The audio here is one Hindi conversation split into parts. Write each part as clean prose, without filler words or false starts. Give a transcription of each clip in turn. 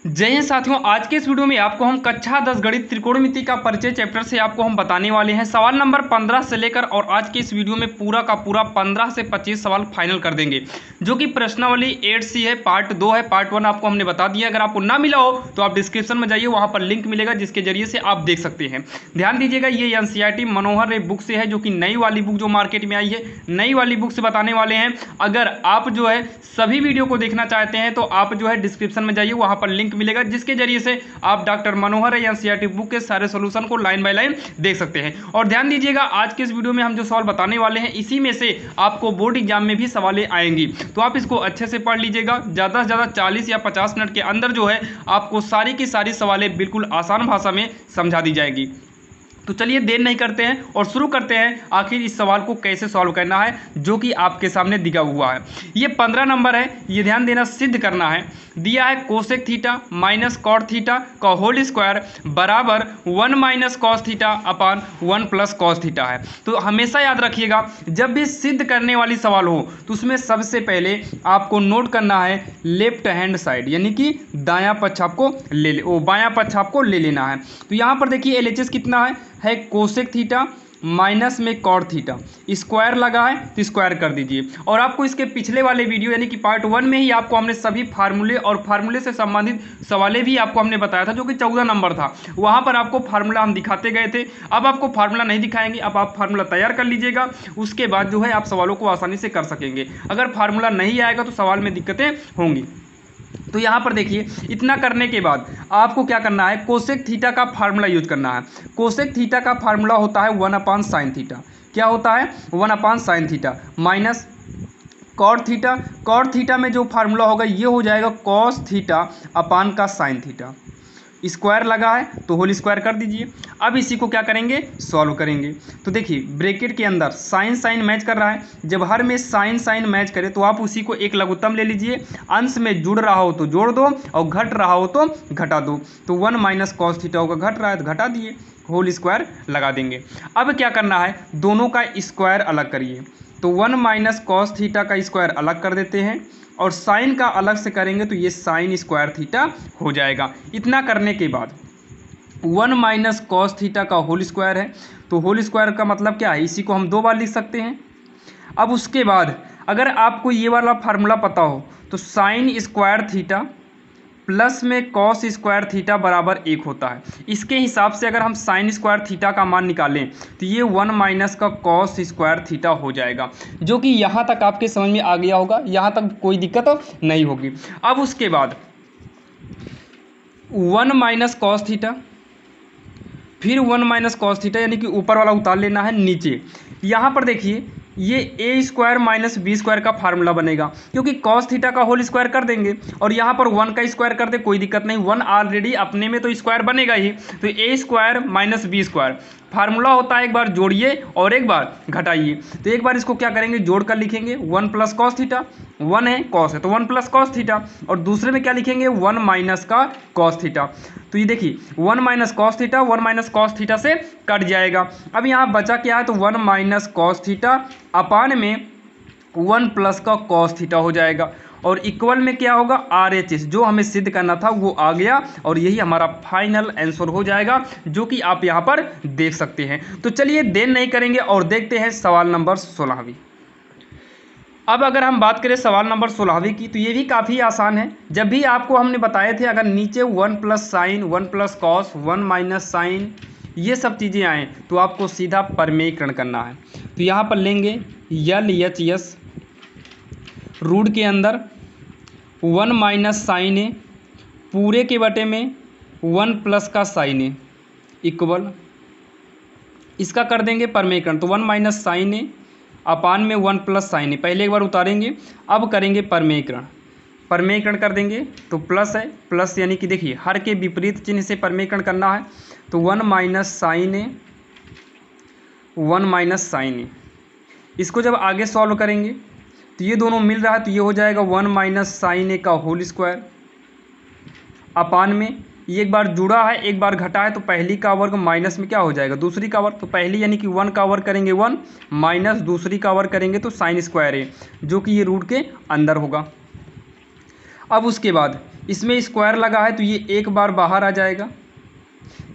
जय हिंद साथियों, आज के इस वीडियो में आपको हम कक्षा 10 गणित त्रिकोणमिति का परिचय चैप्टर से आपको हम बताने वाले हैं। सवाल नंबर 15 से लेकर और आज के इस वीडियो में पूरा का पूरा 15 से 25 सवाल फाइनल कर देंगे, जो कि प्रश्नावली 8C है, पार्ट 2 है। पार्ट 1 आपको हमने बता दिया। अगर आपको ना मिला हो तो आप डिस्क्रिप्शन में जाइए, वहाँ पर लिंक मिलेगा जिसके जरिए से आप देख सकते हैं। ध्यान दीजिएगा, ये NCERT मनोहर रे बुक से है, जो कि नई वाली बुक जो मार्केट में आई है, नई वाली बुक से बताने वाले हैं। अगर आप जो है सभी वीडियो को देखना चाहते हैं तो आप जो है डिस्क्रिप्शन में जाइए, वहाँ पर लिंक मिलेगा जिसके जरिए से आप डॉक्टर मनोहर या NCERT बुक के सारे सॉल्यूशन को लाइन बाय लाइन देख सकते हैं। और ध्यान दीजिएगा, आज के इस वीडियो में हम जो सवाल बताने वाले हैं, इसी में से आपको बोर्ड एग्जाम में भी सवालें आएंगी, तो आप इसको अच्छे से पढ़ लीजिएगा। ज़्यादा से ज़्यादा 40 या 50 मिनट के अंदर जो है आपको सारी की सारी सवालें बिल्कुल आसान भाषा में समझा दी जाएगी। तो चलिए देर नहीं करते हैं और शुरू करते हैं आखिर इस सवाल को कैसे सॉल्व करना है, जो कि आपके सामने दिया हुआ है। ये 15 नंबर है, ये ध्यान देना, सिद्ध करना है। दिया है cosec theta minus cot theta का होल स्क्वायर बराबर 1 minus cos theta upon 1 plus cos theta है। तो हमेशा याद रखिएगा, जब भी सिद्ध करने वाली सवाल हो तो उसमें सबसे पहले आपको नोट करना है लेफ्ट हैंड साइड, यानी कि दायां पक्ष आपको बायां पक्ष आपको ले लेना है। तो यहाँ पर देखिए LHS कितना है कोसेक थीटा माइनस में कॉट थीटा, स्क्वायर लगा है तो स्क्वायर कर दीजिए। और आपको इसके पिछले वाले वीडियो यानी कि पार्ट 1 में ही आपको हमने सभी फार्मूले और फार्मूले से संबंधित सवालें भी आपको हमने बताया था, जो कि 14 नंबर था। वहाँ पर आपको फार्मूला हम दिखाते गए थे। अब आपको फार्मूला नहीं दिखाएंगे, अब आप फार्मूला तैयार कर लीजिएगा, उसके बाद जो है आप सवालों को आसानी से कर सकेंगे। अगर फार्मूला नहीं आएगा तो सवाल में दिक्कतें होंगी। तो यहाँ पर देखिए, इतना करने के बाद आपको क्या करना है, कोसेक थीटा का फार्मूला यूज करना है। कोसेक थीटा का फार्मूला होता है 1 अपान साइन थीटा। क्या होता है? 1 upon sine theta minus cot theta. Cot theta में जो फार्मूला होगा ये हो जाएगा कॉस थीटा अपान का साइन थीटा। स्क्वायर लगा है तो होल स्क्वायर कर दीजिए। अब इसी को क्या करेंगे, सॉल्व करेंगे। तो देखिए ब्रैकेट के अंदर साइन साइन मैच कर रहा है, जब हर में साइन साइन मैच करे तो आप उसी को एक लघुत्तम ले लीजिए। अंश में जुड़ रहा हो तो जोड़ दो और घट रहा हो तो घटा दो। तो 1 माइनस कॉस थीटा होगा, घट रहा है तो घटा दिए, होल स्क्वायर लगा देंगे। अब क्या करना है, दोनों का स्क्वायर अलग करिए। तो 1 माइनस कॉस थीटा का स्क्वायर अलग कर देते हैं और साइन का अलग से करेंगे तो ये साइन स्क्वायर थीटा हो जाएगा। इतना करने के बाद 1 माइनस कॉस थीटा का होल स्क्वायर है, तो होल स्क्वायर का मतलब क्या है, इसी को हम 2 बार लिख सकते हैं। अब उसके बाद अगर आपको ये वाला फार्मूला पता हो तो साइन स्क्वायर थीटा प्लस में कॉस स्क्वायर थीटा बराबर 1 होता है। इसके हिसाब से अगर हम साइन स्क्वायर थीटा का मान निकालें तो ये 1 माइनस का कॉस स्क्वायर थीटा हो जाएगा, जो कि यहाँ तक आपके समझ में आ गया होगा, यहाँ तक कोई दिक्कत नहीं होगी। अब उसके बाद 1 माइनस कॉस थीटा, फिर 1 माइनस कॉस थीटा, यानी कि ऊपर वाला उतार लेना है नीचे। यहाँ पर देखिए ये ए स्क्वायर माइनस बी स्क्वायर का फार्मूला बनेगा, क्योंकि कॉस थीटा का होल स्क्वायर कर देंगे और यहाँ पर 1 का स्क्वायर कर दे, कोई दिक्कत नहीं, 1 ऑलरेडी अपने में तो स्क्वायर बनेगा ही। तो A square minus B square formula होता है, एक बार जोड़िए और एक बार घटाइए। तो एक बार इसको क्या करेंगे, जोड़ कर लिखेंगे 1 प्लस कॉस थीटा, 1 है कॉस है तो 1 प्लस कॉस थीटा, और दूसरे में क्या लिखेंगे 1 माइनस का कॉस थीटा। तो ये देखिए 1 minus cos theta 1 minus cos theta से कट जाएगा। अब यहाँ बचा क्या है, तो 1 माइनस कॉस थीटा अपान में 1 प्लस का कॉस थीटा हो जाएगा, और इक्वल में क्या होगा RHS, जो हमें सिद्ध करना था वो आ गया, और यही हमारा फाइनल आंसर हो जाएगा, जो कि आप यहाँ पर देख सकते हैं। तो चलिए देर नहीं करेंगे और देखते हैं सवाल नंबर 16वीं। अब अगर हम बात करें सवाल नंबर 16वीं की, तो ये भी काफ़ी आसान है। जब भी आपको हमने बताए थे, अगर नीचे 1 plus sine 1 plus cos 1 minus sine ये सब चीज़ें आएँ तो आपको सीधा परमेयीकरण करना है। तो यहाँ पर लेंगे LHS रूट के अंदर 1 माइनस साइन ए पूरे के बटे में 1 प्लस का साइन ए इक्वल, इसका कर देंगे परमेयीकरण। तो 1 माइनस साइन ए अपान में 1 प्लस साइन ए, पहले एक बार उतारेंगे, अब करेंगे परमेयीकरण। परमेयीकरण कर देंगे तो प्लस है, प्लस यानी कि देखिए हर के विपरीत चिन्ह से परमेयीकरण करना है। तो 1 माइनस साइन ए 1 माइनस साइन ए, इसको जब आगे सॉल्व करेंगे तो ये दोनों मिल रहा है, तो ये हो जाएगा 1 माइनस साइन ए का होल स्क्वायर अपान में, ये एक बार जुड़ा है एक बार घटा है, तो पहली का वर्ग माइनस में क्या हो जाएगा दूसरी का वर्ग। तो पहली यानी कि 1 का वर्ग करेंगे 1 माइनस दूसरी का वर्ग करेंगे तो साइन स्क्वायर ए, जो कि ये रूट के अंदर होगा। अब उसके बाद इसमें स्क्वायर लगा है तो ये एक बार बाहर आ जाएगा,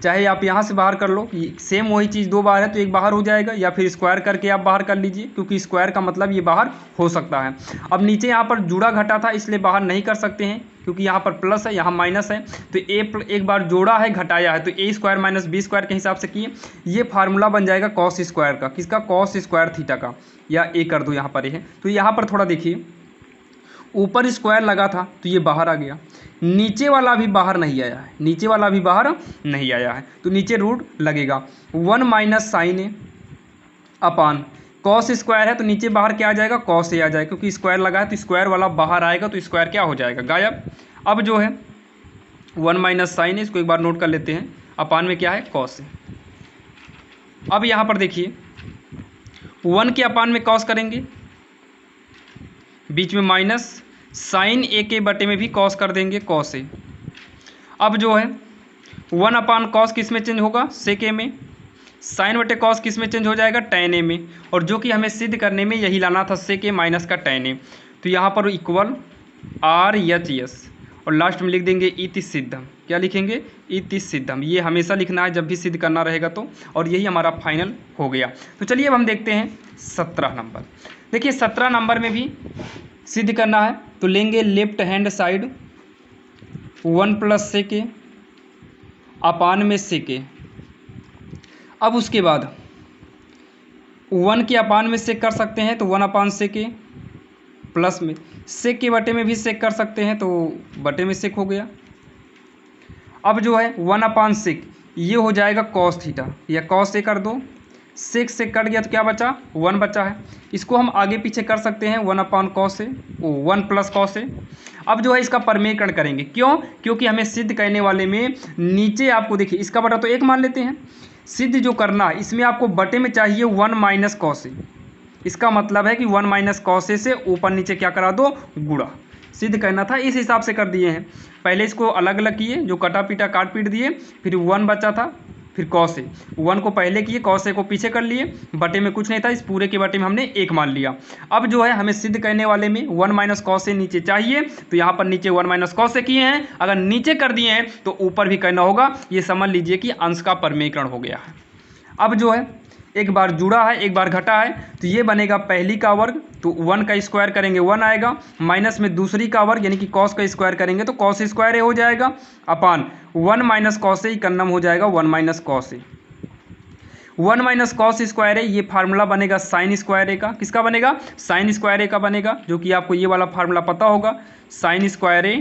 चाहे आप यहाँ से बाहर कर लो, सेम वही चीज़ दो बार है तो एक बाहर हो जाएगा, या फिर स्क्वायर करके आप बाहर कर लीजिए, क्योंकि स्क्वायर का मतलब ये बाहर हो सकता है। अब नीचे यहाँ पर जुड़ा घटा था इसलिए बाहर नहीं कर सकते हैं, क्योंकि यहाँ पर प्लस है यहाँ माइनस है, तो एक बार जोड़ा है घटाया है तो A square minus B square के हिसाब से किए। ये फार्मूला बन जाएगा कॉस स्क्वायर का, किसका, कॉस स्क्वायर थीटा का, या ए कर दो यहाँ पर है। तो यहाँ पर थोड़ा देखिए, ऊपर स्क्वायर लगा था तो ये बाहर आ गया, नीचे वाला भी बाहर नहीं आया है, नीचे वाला भी बाहर नहीं आया है, तो नीचे रूट लगेगा 1 माइनस साइन ए अपान कॉस स्क्वायर है तो नीचे बाहर क्या आ जाएगा, कॉस ए आ जाएगा, क्योंकि स्क्वायर लगा है तो स्क्वायर वाला बाहर आएगा तो स्क्वायर क्या हो जाएगा, गायब। अब जो है 1 माइनस साइन ए, इसको एक बार नोट कर लेते हैं, अपान में क्या है, कॉस ए। अब यहाँ पर देखिए 1 के अपान में कॉस करेंगे, बीच में माइनस, साइन ए के बटे में भी कॉस कर देंगे, कॉस ए। अब जो है 1 अपान कॉस किस में चेंज होगा, सेक ए में, साइन बटे कॉस किस में चेंज हो जाएगा, टैन ए में, और जो कि हमें सिद्ध करने में यही लाना था, सेक ए माइनस का टैन ए। तो यहाँ पर इक्वल आर एच एस, और लास्ट में लिख देंगे इति सिद्धम। क्या लिखेंगे, इति सिद्धम। ये हमेशा लिखना है जब भी सिद्ध करना रहेगा तो, और यही हमारा फाइनल हो गया। तो चलिए अब हम देखते हैं 17 नंबर। देखिए 17 नंबर में भी सिद्ध करना है तो लेंगे left hand side 1 plus sec A अपान में सेक ए। अब उसके बाद 1 के अपान में सेक कर सकते हैं तो 1 अपान सेक ए, प्लस में सेक के बटे में भी सेक कर सकते हैं तो बटे में सेक हो गया। अब जो है 1 अपान सेक ये हो जाएगा कॉस थीटा, या कॉस ए कर दो, सेक से कट गया तो क्या बचा, 1 बचा है। इसको हम आगे पीछे कर सकते हैं 1 अपान cos A, 1 plus cos A. अब जो है इसका परमेयकरण करेंगे, क्यों, क्योंकि हमें सिद्ध करने वाले में नीचे आपको देखिए इसका बटा तो 1 मान लेते हैं, सिद्ध जो करना है इसमें आपको बटे में चाहिए 1 माइनस कॉस ए। इसका मतलब है कि 1 माइनस कॉस ए से ऊपर नीचे क्या करा दो, गुणा। सिद्ध करना था इस हिसाब से कर दिए हैं। पहले इसको अलग अलग किए, जो कटा पीटा काट पीट दिए, फिर 1 बचा था, फिर कॉस ए, 1 को पहले किए, कॉस ए को पीछे कर लिए, बटे में कुछ नहीं था, इस पूरे के बटे में हमने 1 मान लिया। अब जो है हमें सिद्ध करने वाले में 1 माइनस कॉस ए नीचे चाहिए, तो यहाँ पर नीचे 1 माइनस कॉस ए किए हैं, अगर नीचे कर दिए हैं तो ऊपर भी करना होगा। ये समझ लीजिए कि अंश का परमेयकरण हो गया है। अब जो है एक बार जुड़ा है एक बार घटा है, तो ये बनेगा पहली का वर्ग, तो 1 का स्क्वायर करेंगे 1 आएगा, माइनस में दूसरी का वर्ग यानी कि कॉस का स्क्वायर करेंगे तो कॉस स्क्वायर ए हो जाएगा, अपान 1 माइनस कॉस ए का नाम हो जाएगा 1 minus cos A. 1 minus cos square ए, ये फार्मूला बनेगा साइन स्क्वायर ए का, किसका बनेगा, साइन स्क्वायर ए का बनेगा, जो कि आपको ये वाला फार्मूला पता होगा, साइन स्क्वायर ए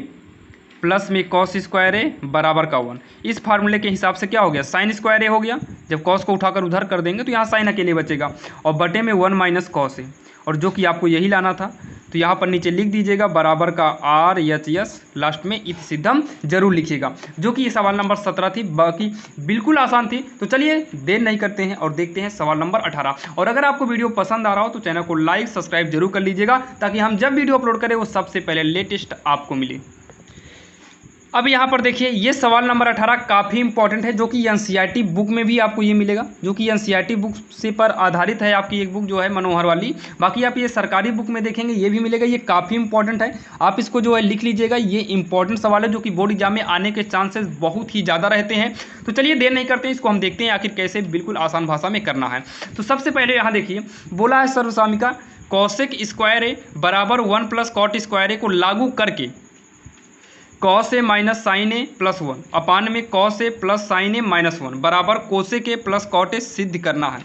प्लस में कॉस स्क्वायर ए बराबर का 1। इस फार्मूले के हिसाब से क्या हो गया, साइन स्क्वायर ए हो गया, जब कॉस को उठाकर उधर कर देंगे तो यहाँ साइन अकेले बचेगा, और बटे में 1 माइनस कॉस ए, और जो कि आपको यही लाना था, तो यहाँ पर नीचे लिख दीजिएगा बराबर का आर एच एस, लास्ट में इति सिद्धम जरूर लिखिएगा, जो कि ये सवाल नंबर 17 थी। बाकी बिल्कुल आसान थी। तो चलिए देर नहीं करते हैं और देखते हैं सवाल नंबर 18। और अगर आपको वीडियो पसंद आ रहा हो तो चैनल को लाइक सब्सक्राइब जरूर कर लीजिएगा, ताकि हम जब वीडियो अपलोड करें वो सबसे पहले लेटेस्ट आपको मिले। अब यहाँ पर देखिए ये सवाल नंबर 18 काफ़ी इंपॉर्टेंट है, जो कि एनसीईआरटी बुक में भी आपको ये मिलेगा, जो कि एनसीईआरटी बुक से पर आधारित है आपकी एक बुक जो है मनोहर वाली। बाकी आप ये सरकारी बुक में देखेंगे ये भी मिलेगा, ये काफ़ी इंपॉर्टेंट है, आप इसको जो है लिख लीजिएगा। ये इंपॉर्टेंट सवाल है जो कि बोर्ड एग्जाम में आने के चांसेस बहुत ही ज़्यादा रहते हैं। तो चलिए देर नहीं करते हैं, इसको हम देखते हैं आखिर कैसे बिल्कुल आसान भाषा में करना है। तो सबसे पहले यहाँ देखिए बोला है सर्वसामिका कॉसेक स्क्वायर ए बराबर 1 प्लस कॉट स्क्वायर ए को लागू करके cos A minus sine A plus 1 upon में cos A plus sine A minus 1 बराबर cosec A plus cot A सिद्ध करना है।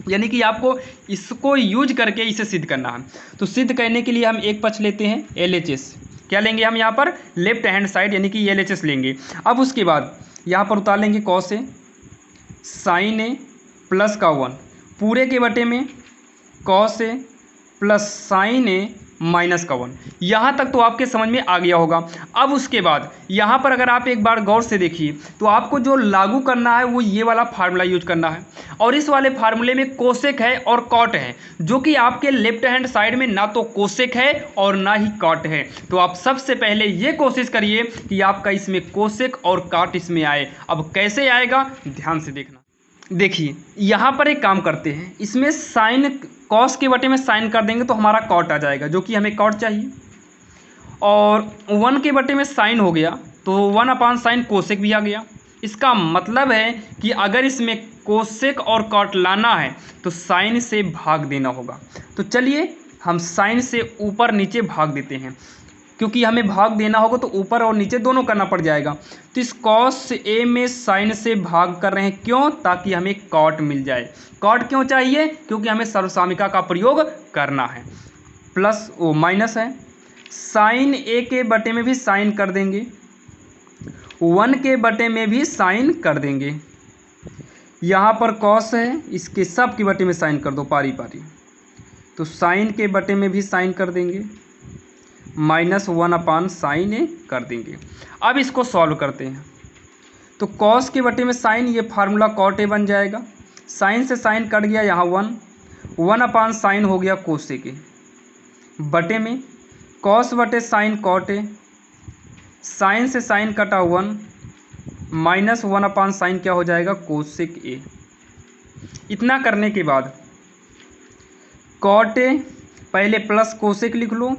यानी कि आपको इसको यूज करके इसे सिद्ध करना है। तो सिद्ध करने के लिए हम एक पक्ष लेते हैं LHS। क्या लेंगे हम यहाँ पर, लेफ्ट हैंड साइड यानी कि LHS लेंगे। अब उसके बाद यहाँ पर उतार लेंगे cos A sign A plus का 1 पूरे के बटे में cos A plus sine A minus का 1। यहाँ तक तो आपके समझ में आ गया होगा। अब उसके बाद यहाँ पर अगर आप एक बार गौर से देखिए तो आपको जो लागू करना है वो ये वाला फार्मूला यूज करना है, और इस वाले फार्मूले में कोसेक है और कॉट है, जो कि आपके लेफ्ट हैंड साइड में ना तो कोसेक है और ना ही कॉट है। तो आप सबसे पहले ये कोशिश करिए कि आपका इसमें कोसेक और कॉट इसमें आए। अब कैसे आएगा ध्यान से देखना। देखिए यहाँ पर एक काम करते हैं, इसमें साइन कॉस के बटे में साइन कर देंगे तो हमारा कॉट आ जाएगा, जो कि हमें कॉट चाहिए। और 1 के बटे में साइन हो गया तो 1/sin कोसेक भी आ गया। इसका मतलब है कि अगर इसमें कोसेक और कॉट लाना है तो साइन से भाग देना होगा। तो चलिए हम साइन से ऊपर नीचे भाग देते हैं, क्योंकि हमें भाग देना होगा तो ऊपर और नीचे दोनों करना पड़ जाएगा। तो इस कॉस ए में साइन से भाग कर रहे हैं, क्यों? ताकि हमें कॉट मिल जाए। कॉट क्यों चाहिए? क्योंकि हमें सर्वसामिका का प्रयोग करना है। प्लस वो माइनस है, साइन ए के बटे में भी साइन कर देंगे, 1 के बटे में भी साइन कर देंगे। यहाँ पर कॉस है, इसके सब के बटे में साइन कर दो पारी पारी, तो साइन के बटे में भी साइन कर देंगे, -1/sin ए कर देंगे। अब इसको सॉल्व करते हैं। तो कॉस के बटे में साइन, ये फार्मूला कॉट ए बन जाएगा। साइन से साइन कट गया, यहाँ 1/sin हो गया कोसेक ए, बटे में कॉस बटे साइन कॉट ए, साइन से साइन कटा 1, -1/sin क्या हो जाएगा कोसेक ए। इतना करने के बाद कॉट ए पहले प्लस कोसेक लिख लो,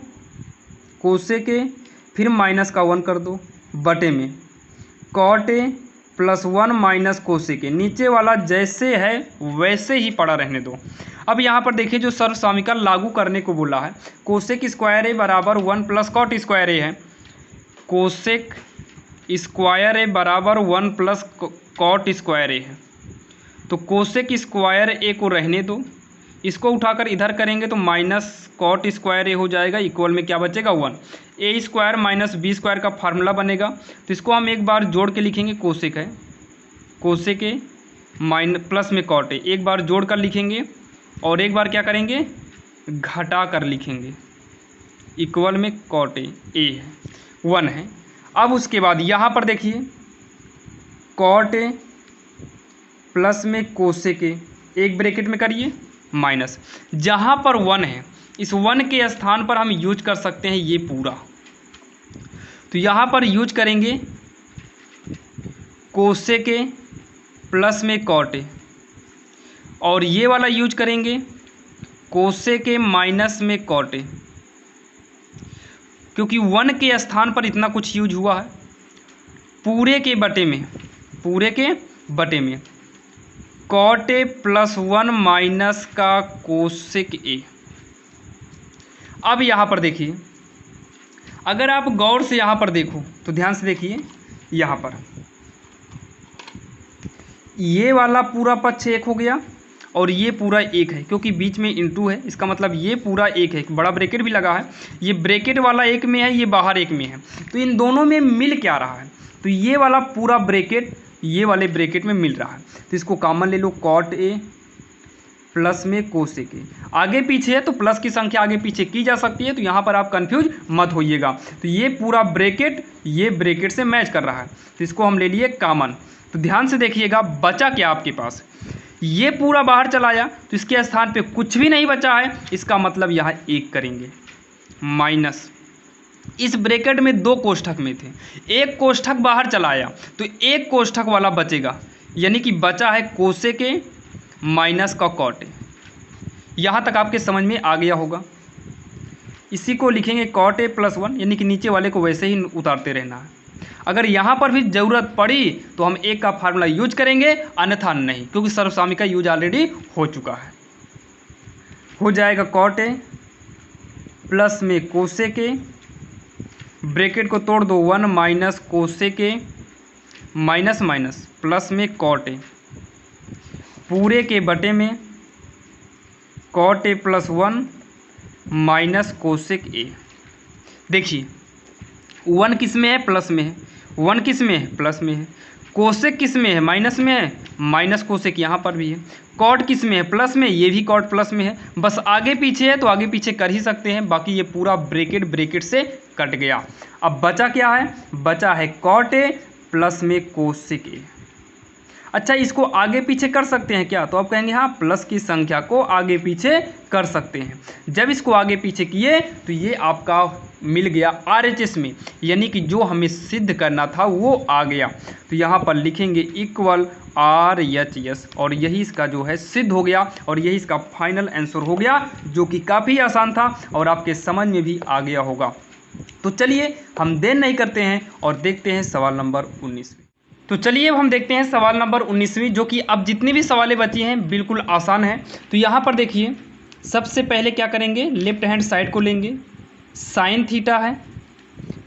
कोसेक ए फिर माइनस का 1 कर दो, बटे में cot A +1 minus cosec A. नीचे वाला जैसे है वैसे ही पड़ा रहने दो। अब यहाँ पर देखिए जो सर्वसामिका लागू करने को बोला है, कोसेक स्क्वायर ए बराबर 1 + कॉट स्क्वायर ए है। कोसेक स्क्वायर ए बराबर 1 + कॉट स्क्वायर ए है। तो कोसेक स्क्वायर ए को रहने दो, इसको उठाकर इधर करेंगे तो माइनस कॉट स्क्वायर ए हो जाएगा, इक्वल में क्या बचेगा 1। ए स्क्वायर माइनस बी स्क्वायर का फार्मूला बनेगा। तो इसको हम एक बार जोड़ के लिखेंगे, कोसेक है कोसेक ए प्लस में कॉट ए, एक बार जोड़ कर लिखेंगे और एक बार क्या करेंगे घटा कर लिखेंगे, इक्वल में कॉट ए है 1 है। अब उसके बाद यहाँ पर देखिए कॉट ए प्लस में कोसेक ए, एक ब्रैकेट में करिए माइनस, जहाँ पर 1 है इस 1 के स्थान पर हम यूज कर सकते हैं ये पूरा। तो यहाँ पर यूज करेंगे कोसेक ए प्लस में कॉट ए, और ये वाला यूज करेंगे कोसेक ए माइनस में कॉट ए, क्योंकि 1 के स्थान पर इतना कुछ यूज हुआ है। पूरे के बटे में कॉट ए +1 माइनस का कोसेक ए। अब यहाँ पर देखिए, अगर आप गौर से यहाँ पर देखो तो ध्यान से देखिए, यहाँ पर ये वाला पूरा पक्ष 1 हो गया और ये पूरा 1 है, क्योंकि बीच में इंटू है, इसका मतलब ये पूरा 1 है। बड़ा ब्रैकेट भी लगा है, ये ब्रैकेट वाला 1 में है, ये बाहर 1 में है, तो इन दोनों में मिल क्या रहा है? तो ये वाला पूरा ब्रैकेट ये वाले ब्रैकेट में मिल रहा है। तो इसको कॉमन ले लो, कॉट ए प्लस में कोसेक ए। आगे पीछे है तो प्लस की संख्या आगे पीछे की जा सकती है, तो यहाँ पर आप कंफ्यूज मत होइएगा। तो ये पूरा ब्रैकेट ये ब्रैकेट से मैच कर रहा है, तो इसको हम ले लिए कॉमन। तो ध्यान से देखिएगा बचा क्या आपके पास, ये पूरा बाहर चला आया तो इसके स्थान पे कुछ भी नहीं बचा है, इसका मतलब यहाँ 1 करेंगे माइनस। इस ब्रैकेट में 2 कोष्ठक में थे, एक कोष्ठक बाहर चला आया तो एक कोष्ठक वाला बचेगा, यानी कि बचा है कोसेक ए माइनस का कॉट ए। यहाँ तक आपके समझ में आ गया होगा। इसी को लिखेंगे कॉट ए +1, यानी कि नीचे वाले को वैसे ही उतारते रहना है। अगर यहाँ पर भी ज़रूरत पड़ी तो हम 1 का फार्मूला यूज करेंगे, अन्यथा नहीं, क्योंकि सर्वसामिका यूज ऑलरेडी हो चुका है। हो जाएगा कॉट ए प्लस में कोसेक ए, ब्रैकेट को तोड़ दो 1 minus cosec A minus minus plus में कॉट ए, पूरे के बटे में cot A +1 minus cosec A. देखिए 1 किस में है? प्लस में है। 1 किस में है? प्लस में है। कोसेक किस में है? माइनस में है, माइनस कोसेक यहाँ पर भी है। कॉट किस में है? प्लस में, ये भी कॉट प्लस में है। बस आगे पीछे है तो आगे पीछे कर ही सकते हैं, बाकी ये पूरा ब्रैकेट से कट गया। अब बचा क्या है? बचा है कॉट ए प्लस में कोसेक ए। अच्छा, इसको आगे पीछे कर सकते हैं क्या? तो आप कहेंगे हाँ, प्लस की संख्या को आगे पीछे कर सकते हैं। जब इसको आगे पीछे किए तो ये आपका मिल गया RHS में, यानी कि जो हमें सिद्ध करना था वो आ गया। तो यहाँ पर लिखेंगे इक्वल RHS, और यही इसका जो है सिद्ध हो गया और यही इसका फाइनल आंसर हो गया, जो कि काफ़ी आसान था और आपके समझ में भी आ गया होगा। तो चलिए हम देर नहीं करते हैं और देखते हैं सवाल नंबर 19। तो चलिए अब हम देखते हैं सवाल नंबर 19वीं, जो कि अब जितनी भी सवालें बची हैं बिल्कुल आसान है। तो यहाँ पर देखिए, सबसे पहले क्या करेंगे, लेफ्ट हैंड साइड को लेंगे, साइन थीटा है,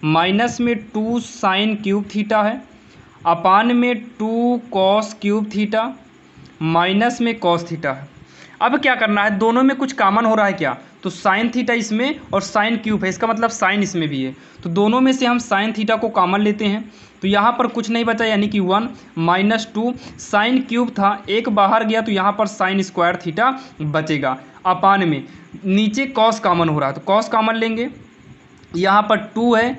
माइनस में 2 साइन क्यूब थीटा है, अपान में 2 कॉस क्यूब थीटा, माइनस में कॉस थीटा है। अब क्या करना है, दोनों में कुछ कॉमन हो रहा है क्या, तो साइन थीटा इसमें और साइन क्यूब है, इसका मतलब साइन इसमें भी है, तो दोनों में से हम साइन थीटा को कॉमन लेते हैं। तो यहाँ पर कुछ नहीं बचा, यानी कि 1 माइनस 2 साइन क्यूब था, एक बाहर गया तो यहाँ पर साइन स्क्वायर थीटा बचेगा, अपान में नीचे कॉस कॉमन हो रहा है तो कॉस कॉमन लेंगे, यहाँ पर 2 है,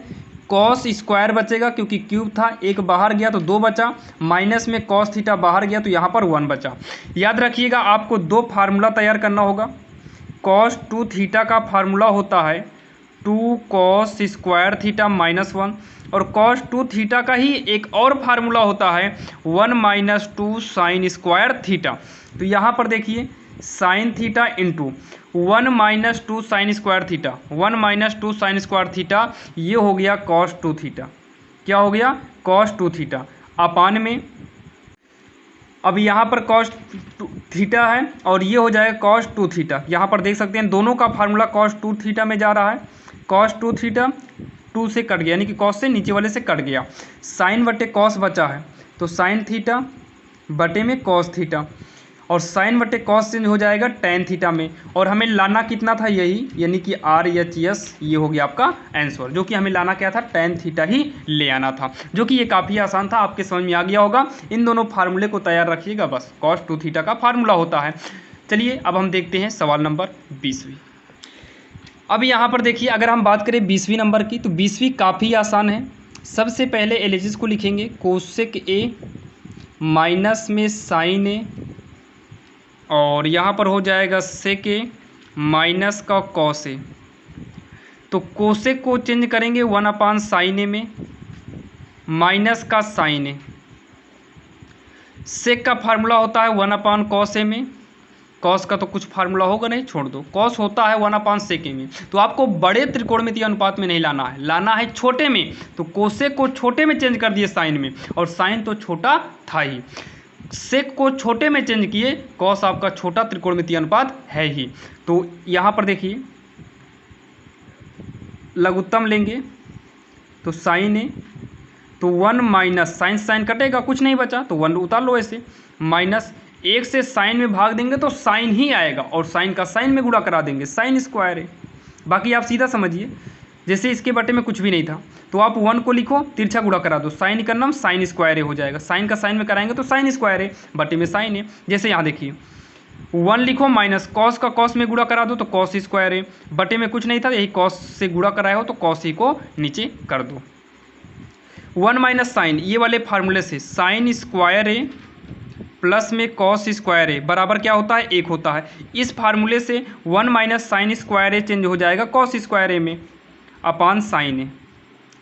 कॉस स्क्वायर बचेगा क्योंकि क्यूब था, एक बाहर गया तो 2 बचा, माइनस में कॉस थीटा बाहर गया तो यहाँ पर 1 बचा। याद रखिएगा आपको 2 फार्मूला तैयार करना होगा। कॉस 2 थीटा का फार्मूला होता है 2 कॉस स्क्वायर थीटा माइनस 1, और कॉस 2 थीटा का ही एक और फार्मूला होता है 1 माइनस 2 साइन स्क्वायर थीटा। तो यहाँ पर देखिए sine theta into 1 minus 2 sine square theta, 1 minus 2 sine square theta, ये हो गया कॉस 2 थीटा। क्या हो गया, कॉस 2 थीटा, अपान में अब यहाँ पर कॉस थीटा है और ये हो जाएगा कॉस 2 थीटा। यहाँ पर देख सकते हैं दोनों का फार्मूला कॉस 2 थीटा में जा रहा है, कॉस 2 थीटा 2 से कट गया, यानी कि कॉस से नीचे वाले से कट गया, साइन बटे कॉस बचा है तो साइन थीटा बटे में कॉस थीटा, और साइन बटे कॉस चेंज हो जाएगा टेन थीटा में, और हमें लाना कितना था यही, यानी कि RHS, ये हो गया आपका आंसर, जो कि हमें लाना क्या था, टेन थीटा ही ले आना था, जो कि ये काफ़ी आसान था, आपके समझ में आ गया होगा। इन दोनों फार्मूले को तैयार रखिएगा, बस कॉस 2 थीटा का फार्मूला होता है। चलिए अब हम देखते हैं सवाल नंबर 20वीं। अब यहाँ पर देखिए, अगर हम बात करें 20वीं नंबर की, तो 20वीं काफ़ी आसान है। सबसे पहले LHS को लिखेंगे, कोसेक A माइनस में साइन A, और यहाँ पर हो जाएगा सेक ए माइनस का कॉस ए। तो कोसेक को चेंज करेंगे 1 अपान साइन ए में, माइनस का साइन ए, सेक का फार्मूला होता है 1 अपान कॉस ए में, कॉस का तो कुछ फार्मूला होगा नहीं, छोड़ दो, कॉस होता है 1 अपान सेक ए में। तो आपको बड़े त्रिकोणमितीय अनुपात में नहीं लाना है, लाना है छोटे में, तो कोसेक को छोटे में चेंज कर दिए साइन में, और साइन तो छोटा था ही, सेक को छोटे में चेंज किए, कॉस आपका छोटा त्रिकोणमितीय अनुपात है ही। तो यहाँ पर देखिए लघुत्तम लेंगे तो साइन ए, तो 1 माइनस साइन साइन कटेगा, कुछ नहीं बचा तो 1 उतार लो ऐसे, माइनस 1 से साइन में भाग देंगे तो साइन ही आएगा, और साइन का साइन में गुणा करा देंगे, साइन स्क्वायर है। बाकी आप सीधा समझिए, जैसे इसके बटे में कुछ भी नहीं था तो आप 1 को लिखो, तिरछा गुणा करा दो, साइन का नाम साइन स्क्वायर हो जाएगा, साइन का साइन में कराएंगे तो साइन स्क्वायर है, बटे में साइन है। जैसे यहाँ देखिए 1 लिखो, माइनस कॉस का कॉस में गुणा करा दो तो कॉस स्क्वायर है, बटे में कुछ नहीं था, यही कॉस से गुणा कराया हो तो कॉस ही को नीचे कर दो। 1 माइनस साइन, ये वाले फार्मूले से साइन स्क्वायर है प्लस में कॉस स्क्वायर है बराबर क्या होता है, 1 होता है। इस फार्मूले से 1 माइनस साइन स्क्वायर है चेंज हो जाएगा कॉस स्क्वायर है में, अपान साइन है,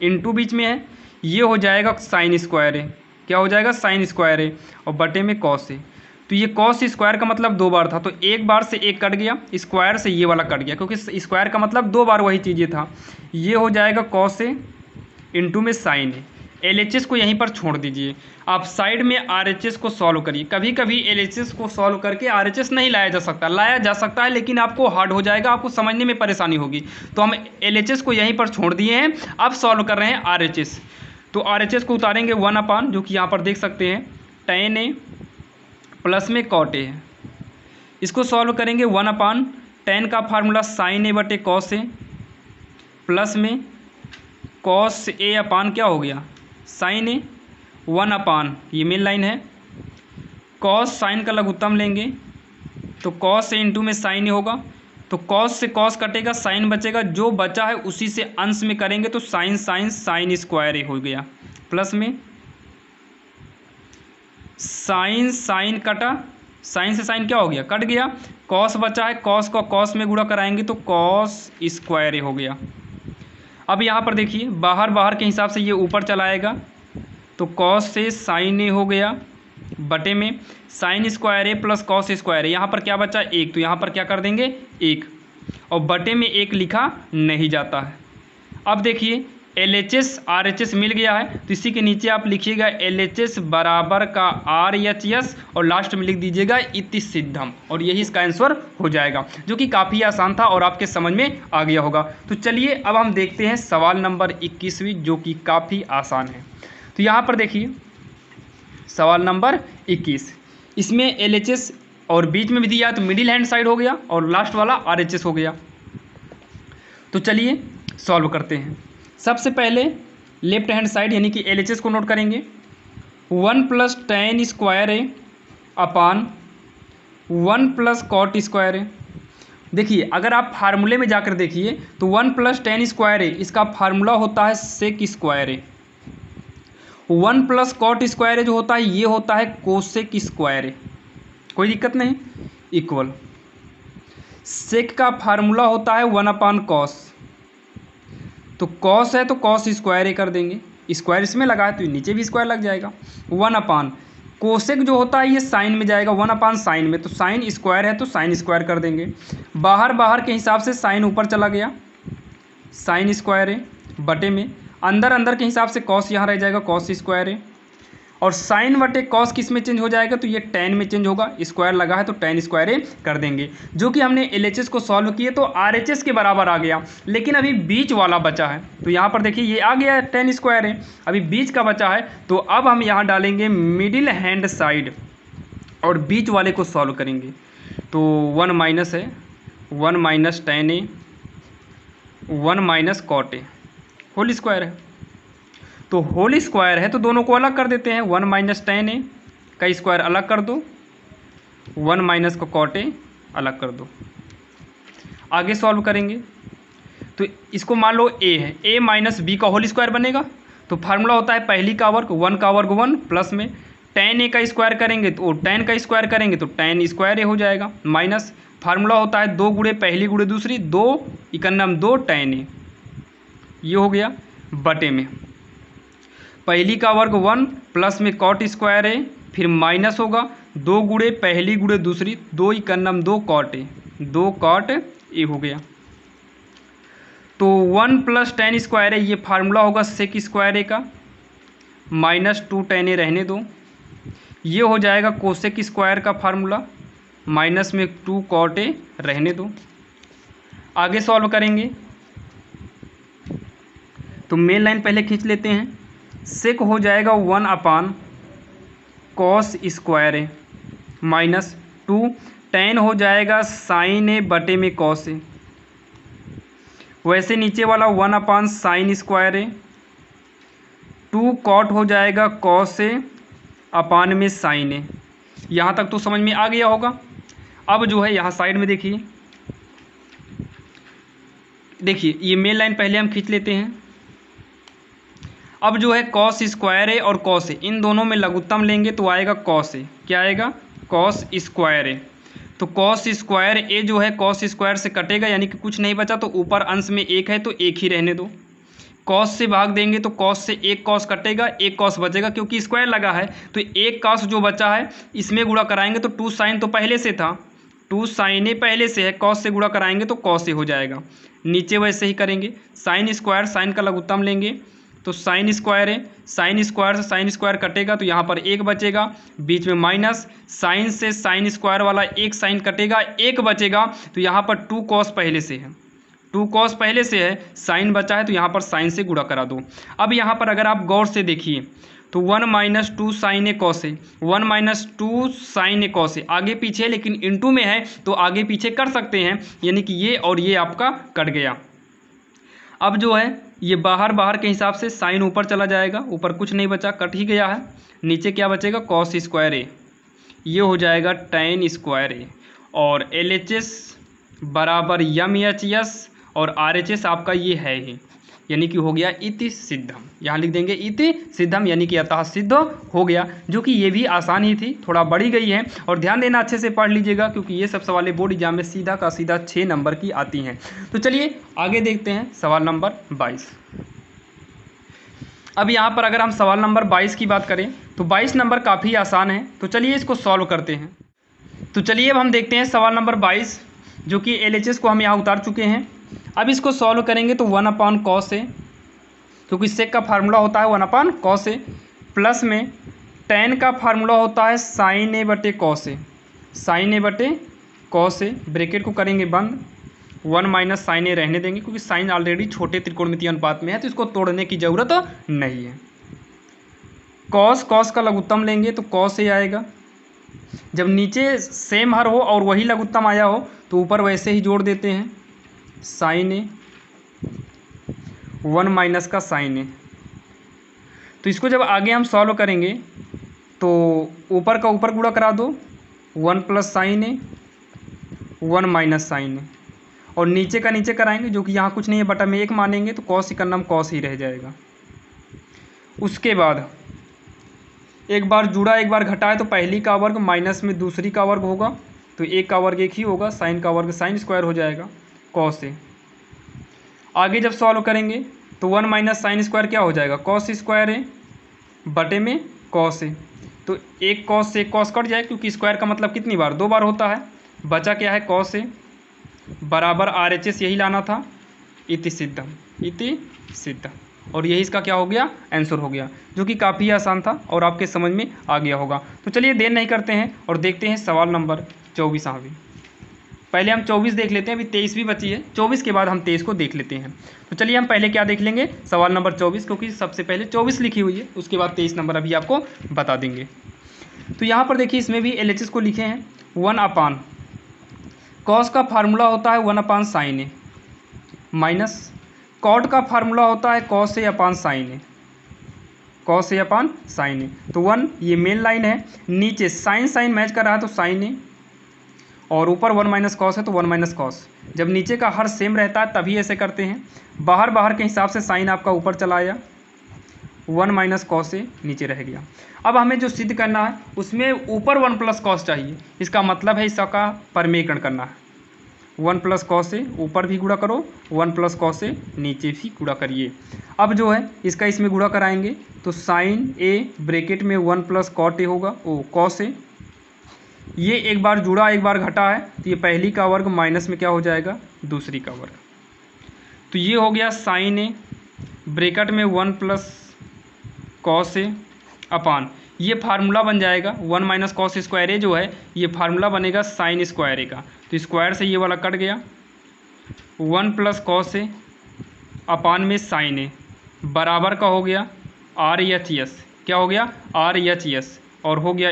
इनटू बीच में है, ये हो जाएगा साइन स्क्वायर है, क्या हो जाएगा, साइन स्क्वायर है, और बटे में कॉस है। तो ये कॉस स्क्वायर का मतलब 2 बार था, तो एक बार से 1 कट गया, स्क्वायर से ये वाला कट गया, क्योंकि स्क्वायर का मतलब 2 बार वही चीज़ें था। ये हो जाएगा कॉस है इंटू में साइन है। LHS को यहीं पर छोड़ दीजिए, आप साइड में RHS को सॉल्व करिए। कभी कभी LHS को सॉल्व करके RHS नहीं लाया जा सकता, लाया जा सकता है लेकिन आपको हार्ड हो जाएगा, आपको समझने में परेशानी होगी। तो हम LHS को यहीं पर छोड़ दिए हैं, अब सॉल्व कर रहे हैं RHS। तो RHS को उतारेंगे 1 अपान, जो कि यहाँ पर देख सकते हैं tan A प्लस में cot A है, इसको सॉल्व करेंगे 1 अपान tan का फार्मूला साइन A बटे कॉस A, प्लस में कॉस A अपान क्या हो गया, साइन ए, 1 अपान, ये मेन लाइन है, कॉस साइन का लघुत्तम लेंगे तो कॉस से इंटू में साइन होगा, तो कॉस से कॉस कटेगा, साइन बचेगा, जो बचा है उसी से अंश में करेंगे तो साइन साइन साइन स्क्वायर हो गया, प्लस में साइन साइन कटा, साइन से साइन क्या हो गया, कट गया, कॉस बचा है, कॉस को कॉस में गुणा कराएंगे तो कॉस स्क्वायर हो गया। अब यहाँ पर देखिए बाहर बाहर के हिसाब से ये ऊपर चलाएगा तो कॉस से साइन ए हो गया, बटे में साइन स्क्वायर ए प्लस कॉस स्क्वायर ए, यहाँ पर क्या बचा 1, तो यहाँ पर क्या कर देंगे 1, और बटे में 1 लिखा नहीं जाता है। अब देखिए LHS RHS मिल गया है, तो इसी के नीचे आप लिखिएगा LHS बराबर का RHS और लास्ट में लिख दीजिएगा इति सिद्धम, और यही इसका आंसर हो जाएगा, जो कि काफ़ी आसान था और आपके समझ में आ गया होगा। तो चलिए अब हम देखते हैं सवाल नंबर 21, जो कि काफ़ी आसान है। तो यहाँ पर देखिए सवाल नंबर 21, इसमें LHS और बीच में भी दिया तो मिडिल हैंड साइड हो गया और लास्ट वाला RHS हो गया। तो चलिए सॉल्व करते हैं। सबसे पहले लेफ्ट हैंड साइड यानी कि LHS को नोट करेंगे। 1 + tan स्क्वायर है अपान 1 + cot स्क्वायर है। देखिए अगर आप फार्मूले में जाकर देखिए तो 1 + tan स्क्वायर है, इसका फार्मूला होता है सेक स्क्वायर है। 1 + cot स्क्वायर है जो होता है ये होता है कोसेक स्क्वायर है। कोई दिक्कत नहीं, इक्वल सेक का फार्मूला होता है 1/cos, तो कॉस है तो कॉस स्क्वायर ही कर देंगे, स्क्वायर इसमें लगा है तो नीचे भी स्क्वायर लग जाएगा। 1/, कोसेक जो होता है ये साइन में जाएगा 1/, साइन में, तो साइन स्क्वायर है तो साइन स्क्वायर कर देंगे। बाहर बाहर के हिसाब से साइन ऊपर चला गया, साइन स्क्वायर है बटे में, अंदर अंदर के हिसाब से कॉस यहाँ रह जाएगा, कॉस स्क्वायर है, और साइन बटे कॉस किस में चेंज हो जाएगा, तो ये टैन में चेंज होगा, स्क्वायर लगा है तो टैन स्क्वायर है कर देंगे। जो कि हमने LHS को सॉल्व किए तो RHS के बराबर आ गया, लेकिन अभी बीच वाला बचा है। तो यहाँ पर देखिए ये आ गया टैन स्क्वायर है, अभी बीच का बचा है, तो अब हम यहाँ डालेंगे मिडिल हैंड साइड और बीच वाले को सॉल्व करेंगे। तो 1 माइनस है, 1 - tan a 1 - cot a whole square है, तो होल स्क्वायर है तो दोनों को अलग कर देते हैं। 1 - tan a का स्क्वायर अलग कर दो, 1 - cot a अलग कर दो। आगे सॉल्व करेंगे तो इसको मान लो a है, a - b का होल स्क्वायर बनेगा, तो फार्मूला होता है पहली का वर्ग 1 का वर्ग 1 प्लस में tan a का स्क्वायर करेंगे तो tan का स्क्वायर करेंगे तो tan स्क्वायर a हो जाएगा, माइनस फार्मूला होता है 2 गुणे पहली गुणे दूसरी, 2 × 2 tan a, ये हो गया बटे में पहली का वर्ग 1 प्लस में कॉट स्क्वायर है, फिर माइनस होगा 2 गुणे पहली गुणे दूसरी, 2 × 2 cot a, 2 cot a हो गया। तो 1 + tan स्क्वायर है, ये फार्मूला होगा सेक स्क्वायर a का, -2 tan a रहने दो, ये हो जाएगा कोसेक स्क्वायर का फार्मूला, माइनस में 2 cot a रहने दो। आगे सॉल्व करेंगे तो मेन लाइन पहले खींच लेते हैं। सेक हो जाएगा 1/cos स्क्वायर है -2 tan हो जाएगा साइन ए बटे में कॉस ए, वैसे नीचे वाला 1/sin स्क्वायर है, 2 cot हो जाएगा कॉस ए अपान में साइन ए। यहाँ तक तो समझ में आ गया होगा। अब जो है यहाँ साइड में देखिए ये मेन लाइन पहले हम खींच लेते हैं। अब जो है कॉस स्क्वायर है और कॉस है, इन दोनों में लघुत्तम लेंगे तो आएगा कॉस ए, क्या आएगा कॉस स्क्वायर है, तो कॉस स्क्वायर ए जो है कॉस स्क्वायर से कटेगा, यानी कि कुछ नहीं बचा, तो ऊपर अंश में 1 है तो 1 ही रहने दो। कॉस से भाग देंगे तो कॉस से 1 कॉस कटेगा, 1 कॉस बचेगा, क्योंकि स्क्वायर लगा है तो 1 कॉस जो बचा है इसमें गुणा कराएंगे तो 2 साइन तो पहले से था, 2 साइन ए पहले से है, कॉस से गुणा कराएंगे तो कॉस ए हो जाएगा। नीचे वैसे ही करेंगे, साइन स्क्वायर साइन का लघुत्तम लेंगे तो साइन स्क्वायर है, साइन स्क्वायर से साइन स्क्वायर कटेगा तो यहाँ पर 1 बचेगा, बीच में माइनस, साइन से साइन स्क्वायर वाला 1 साइन कटेगा, 1 बचेगा, तो यहाँ पर 2 कॉस पहले से है, 2 कॉस पहले से है, साइन बचा है तो यहाँ पर साइन से गुणा करा दो। अब यहाँ पर अगर आप गौर से देखिए तो 1 - 2 sign A cos A, 1 - 2 sign A cos A, आगे पीछे लेकिन इनटू में है तो आगे पीछे कर सकते हैं, यानी कि ये और ये आपका कट गया। अब जो है ये बाहर बाहर के हिसाब से साइन ऊपर चला जाएगा, ऊपर कुछ नहीं बचा, कट ही गया है, नीचे क्या बचेगा कॉस स्क्वायर ए, ये हो जाएगा tan स्क्वायर ए, और LHS बराबर MHS और RHS आपका ये है ही, यानी कि हो गया इति सिद्धम, यहाँ लिख देंगे इति सिद्धम, यानी कि अतः सिद्ध हो गया, जो कि ये भी आसान ही थी, थोड़ा बढ़ी गई है, और ध्यान देना अच्छे से पढ़ लीजिएगा क्योंकि ये सब सवालें बोर्ड एग्जाम में सीधा का सीधा 6 नंबर की आती हैं। तो चलिए आगे देखते हैं सवाल नंबर 22। अब यहाँ पर अगर हम सवाल नंबर 22 की बात करें तो 22 नंबर काफ़ी आसान है, तो चलिए इसको सॉल्व करते हैं। तो चलिए अब हम देखते हैं सवाल नंबर 22, जो कि LHS को हम यहाँ उतार चुके हैं। अब इसको सॉल्व करेंगे तो 1/cos A, क्योंकि सेक का फार्मूला होता है 1/cos A, प्लस में tan का फार्मूला होता है sin A बटे cos A, sin A बटे cos A, ब्रैकेट को करेंगे बंद, 1 माइनस sin A रहने देंगे क्योंकि साइन ऑलरेडी छोटे त्रिकोणमितीय अनुपात में है तो इसको तोड़ने की ज़रूरत नहीं है। cos का लघुत्तम लेंगे तो cos A आएगा। जब नीचे सेम हर हो और वही लघुत्तम आया हो तो ऊपर वैसे ही जोड़ देते हैं, sin A 1 माइनस का sin A। तो इसको जब आगे हम सॉल्व करेंगे तो ऊपर का ऊपर गुणा करा दो, 1 plus sin A 1 minus sin A, और नीचे का नीचे कराएंगे जो कि यहाँ कुछ नहीं है, बटा में 1 मानेंगे तो cos का नाम cos ही रह जाएगा। उसके बाद एक बार जुड़ा एक बार घटाए तो पहली का वर्ग माइनस में दूसरी का वर्ग होगा तो एक का वर्ग एक ही होगा, साइन का वर्ग साइन स्क्वायर हो जाएगा cos A। आगे जब सॉल्व करेंगे तो 1 माइनस साइन स्क्वायर क्या हो जाएगा, cos स्क्वायर A बटे में cos A, तो एक cos से एक cos कट जाए क्योंकि स्क्वायर का मतलब कितनी बार, 2 बार होता है। बचा क्या है, cos A बराबर RHS यही लाना था, इति सिद्धम, और यही इसका क्या हो गया, आंसर हो गया, जो कि काफ़ी आसान था और आपके समझ में आ गया होगा। तो चलिए देर नहीं करते हैं और देखते हैं सवाल नंबर 24 भी। पहले हम 24 देख लेते हैं, अभी 23 भी बची है, 24 के बाद हम 23 को देख लेते हैं। तो चलिए हम पहले क्या देख लेंगे, सवाल नंबर 24, क्योंकि सबसे पहले 24 लिखी हुई है, उसके बाद 23 नंबर अभी आपको बता देंगे। तो यहाँ पर देखिए इसमें भी LHS को लिखे हैं 1/, cos का फार्मूला होता है 1/sin A, माइनस cot का फार्मूला होता है cos A/sin A, cos A/sin A, तो 1 ये मेन लाइन है, नीचे साइन मैच कर रहा है तो sin A, और ऊपर 1 माइनस cos है तो 1 माइनस cos। जब नीचे का हर सेम रहता है तभी ऐसे करते हैं, बाहर के हिसाब से साइन आपका ऊपर चला आया, 1 माइनस cos A नीचे रह गया। अब हमें जो सिद्ध करना है उसमें ऊपर 1 प्लस cos चाहिए, इसका मतलब है इसका परमेयकरण करना है, 1 प्लस cos A ऊपर भी गुणा करो, 1 प्लस cos A नीचे भी गुणा करिए। अब जो है इसका इसमें गुणा कराएंगे तो sin A ब्रैकेट में 1 प्लस cot A होगा, cos A, ये एक बार जुड़ा एक बार घटा है तो ये पहली का वर्ग माइनस में क्या हो जाएगा, दूसरी का वर्ग, तो ये हो गया sin A ब्रैकेट में 1 प्लस cos A अपान, ये फार्मूला बन जाएगा 1 माइनस cos स्क्वायर A जो है ये फार्मूला बनेगा साइन स्क्वायर A का, तो स्क्वायर से ये वाला कट गया, 1 प्लस cos A अपान में sin A बराबर का हो गया RHS, क्या हो गया RHS, और हो गया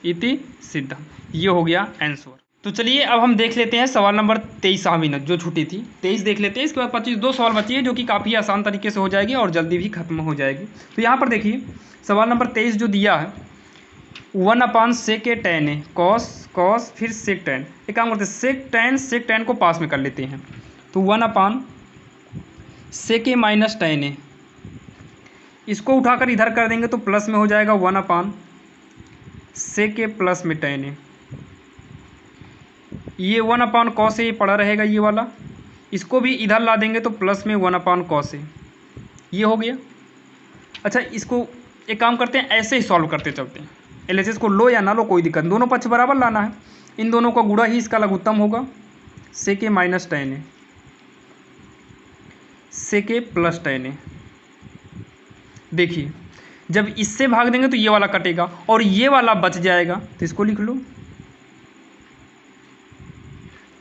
इति सिद्ध, ये हो गया आंसर। तो चलिए अब हम देख लेते हैं सवाल नंबर 23 जो छूटी थी, 23 देख लेते हैं, इसके बाद 25 2 सवाल बची है जो कि काफ़ी आसान तरीके से हो जाएगी और जल्दी भी खत्म हो जाएगी। तो यहाँ पर देखिए सवाल नंबर 23 जो दिया है 1/sec tan A cos फिर sec tan, एक काम करते हैं sec tan को पास में कर लेते हैं, तो 1/sec A minus tan A, इसको उठाकर इधर कर देंगे तो प्लस में हो जाएगा 1/sec A प्लस में tan A, ये 1/cos A पड़ा रहेगा ये वाला, इसको भी इधर ला देंगे तो प्लस में 1/cos A, ये हो गया। अच्छा इसको एक काम करते हैं, ऐसे ही सॉल्व करते चलते हैं, LHS को लो या ना लो कोई दिक्कत, दोनों पक्ष बराबर लाना है, इन दोनों का गुणा ही इसका लघुत्तम होगा, sec A minus tan A sec A plus tan A। देखिए जब इससे भाग देंगे तो ये वाला कटेगा और ये वाला बच जाएगा, तो इसको लिख लो,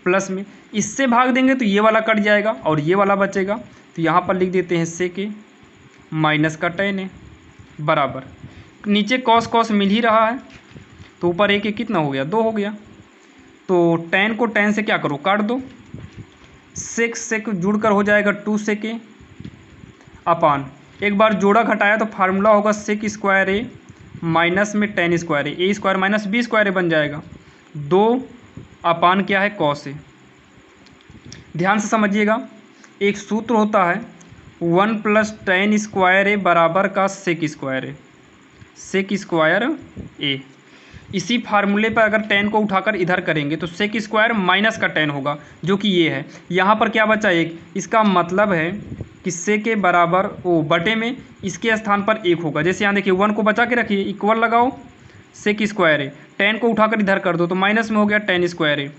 प्लस में इससे भाग देंगे तो ये वाला कट जाएगा और ये वाला बचेगा, तो यहाँ पर लिख देते हैं sec A माइनस का tan A बराबर, नीचे cos मिल ही रहा है तो ऊपर एक कितना हो गया, 2 हो गया, तो tan को tan से क्या करो, काट दो, sec जुड़कर हो जाएगा 2 sec A अपान, एक बार जोड़ा घटाया तो फार्मूला होगा sec स्क्वायर A माइनस में tan square A square minus B square A बन जाएगा, 2 अपान क्या है cos A। ध्यान से समझिएगा, एक सूत्र होता है 1 प्लस tan स्क्वायर A बराबर का sec स्क्वायर A, इसी फार्मूले पर अगर tan को उठाकर इधर करेंगे तो sec स्क्वायर माइनस का tan होगा जो कि ये है, यहाँ पर क्या बचा 1, इसका मतलब है कि sec A बराबर बटे में इसके स्थान पर 1 होगा, जैसे यहाँ देखिए 1 को बचा के रखिए, इक्वल लगाओ sec स्क्वायर A, टेन को उठाकर इधर कर दो तो माइनस में हो गया टेन स्क्वायर ए,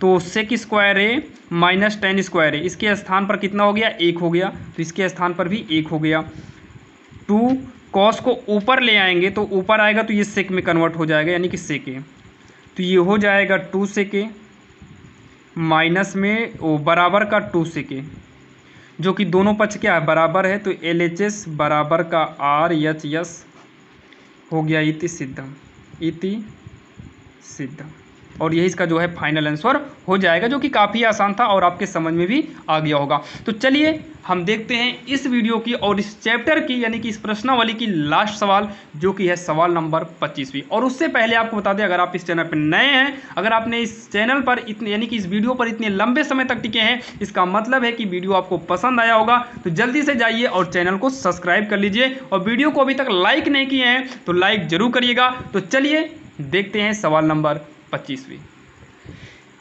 तो सेक स्क्वायर ए माइनस टेन स्क्वायर ए, इसके स्थान पर कितना हो गया 1 हो गया, तो इसके स्थान पर भी 1 हो गया। 2 कॉस को ऊपर ले आएंगे तो ऊपर आएगा तो ये सेक में कन्वर्ट हो जाएगा यानी कि सेक ए, तो ये हो जाएगा 2 सेक ए माइनस में ओ बराबर का 2 सेक ए, जो कि दोनों पक्ष क्या है बराबर है, तो LHS बराबर का RHS हो गया इति सिद्धम, इति सिद्धम। और यही इसका जो है फाइनल आंसर हो जाएगा, जो कि काफ़ी आसान था और आपके समझ में भी आ गया होगा। तो चलिए हम देखते हैं इस वीडियो की और इस चैप्टर की यानी कि इस प्रश्नावली की लास्ट सवाल, जो कि है सवाल नंबर 25वीं। और उससे पहले आपको बता दें, अगर आप इस चैनल पर नए हैं, अगर आपने इस चैनल पर इतने यानी कि इस वीडियो पर इतने लंबे समय तक टिके हैं, इसका मतलब है कि वीडियो आपको पसंद आया होगा। तो जल्दी से जाइए और चैनल को सब्सक्राइब कर लीजिए, और वीडियो को अभी तक लाइक नहीं किए हैं तो लाइक जरूर करिएगा। तो चलिए देखते हैं सवाल नंबर 25वीं।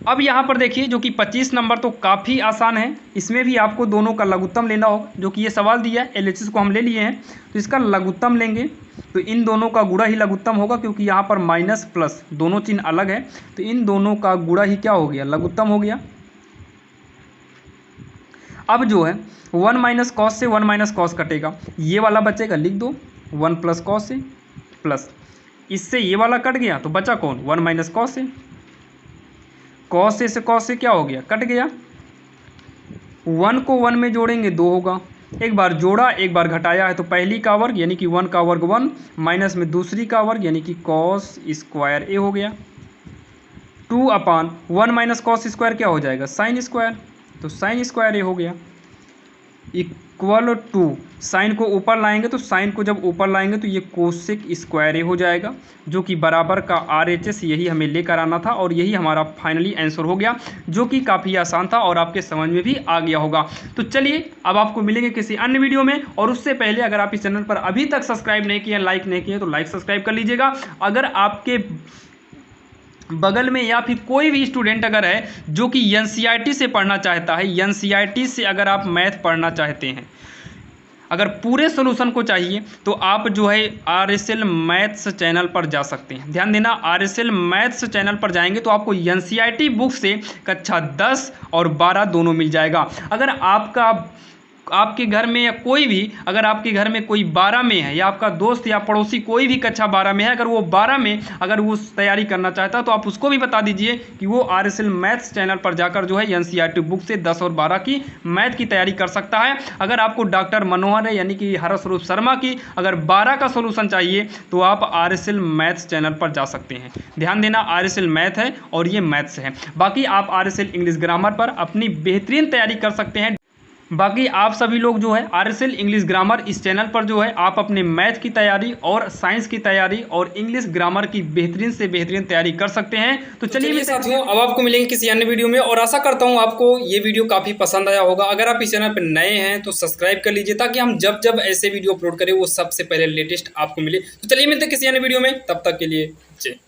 अब यहाँ पर देखिए, जो कि 25 नंबर तो काफ़ी आसान है, इसमें भी आपको दोनों का लघुत्तम लेना होगा। जो कि ये सवाल दिया है, LHS को हम ले लिए हैं, तो इसका लघुत्तम लेंगे तो इन दोनों का गुणा ही लघुत्तम होगा, क्योंकि यहाँ पर माइनस प्लस दोनों चिन्ह अलग है, तो इन दोनों का गुणा ही क्या हो गया लघुत्तम हो गया। अब जो है 1 माइनस कॉस से 1 माइनस कॉस कटेगा, ये वाला बचेगा, लिख दो 1 प्लस कॉस से, प्लस इससे ये वाला कट गया तो बचा कौन 1 माइनस कॉस से, कॉस से कॉस से क्या हो गया कट गया, 1 को 1 में जोड़ेंगे 2 होगा, एक बार जोड़ा एक बार घटाया है तो पहली का वर्ग यानी कि 1 का वर्ग 1 माइनस में दूसरी का वर्ग यानी कि कॉस स्क्वायर ए हो गया। 2 अपान 1 माइनस कॉस स्क्वायर क्या हो जाएगा साइन स्क्वायर, तो साइन स्क्वायर ए हो गया, इक्वल टू साइन को ऊपर लाएंगे तो साइन को जब ऊपर लाएंगे तो ये कोसेक स्क्वायर ए हो जाएगा, जो कि बराबर का RHS, यही हमें लेकर आना था और यही हमारा फाइनली आंसर हो गया, जो कि काफ़ी आसान था और आपके समझ में भी आ गया होगा। तो चलिए अब आपको मिलेंगे किसी अन्य वीडियो में, और उससे पहले अगर आप इस चैनल पर अभी तक सब्सक्राइब नहीं किए, लाइक नहीं किए, तो लाइक सब्सक्राइब कर लीजिएगा। अगर आपके बगल में या फिर कोई भी स्टूडेंट अगर है जो कि NCERT से पढ़ना चाहता है, NCERT से अगर आप मैथ पढ़ना चाहते हैं, अगर पूरे सोल्यूशन को चाहिए तो आप जो है RSL मैथ्स चैनल पर जा सकते हैं। ध्यान देना, RSL मैथ्स चैनल पर जाएंगे तो आपको NCERT बुक से कक्षा 10 और 12 दोनों मिल जाएगा। अगर आपके घर में या कोई भी, अगर आपके घर में कोई 12 में है या आपका दोस्त या पड़ोसी कोई भी कक्षा 12 में है, अगर वो 12 में अगर वो तैयारी करना चाहता है तो आप उसको भी बता दीजिए कि वो RSL मैथ्स चैनल पर जाकर जो है NCERT बुक से 10 और 12 की मैथ की तैयारी कर सकता है। अगर आपको डॉक्टर मनोहर है यानी कि हरस्वरूप शर्मा की अगर 12 का सोल्यूशन चाहिए तो आप RSL मैथ्स चैनल पर जा सकते हैं। ध्यान देना, RSL मैथ है और ये मैथ्स है। बाकी आप RSL इंग्लिश ग्रामर पर अपनी बेहतरीन तैयारी कर सकते हैं। बाकी आप सभी लोग जो है RSL इंग्लिश ग्रामर इस चैनल पर जो है आप अपने मैथ की तैयारी और साइंस की तैयारी और इंग्लिश ग्रामर की बेहतरीन से बेहतरीन तैयारी कर सकते हैं। तो चलिए मेरे साथियों, अब आपको मिलेंगे किसी अन्य वीडियो में, और आशा करता हूं आपको ये वीडियो काफ़ी पसंद आया होगा। अगर आप इस चैनल पर नए हैं तो सब्सक्राइब कर लीजिए, ताकि हम जब जब ऐसे वीडियो अपलोड करें वो सबसे पहले लेटेस्ट आपको मिले। तो चलिए मिलते हैं किसी अन्य वीडियो में, तब तक के लिए जय।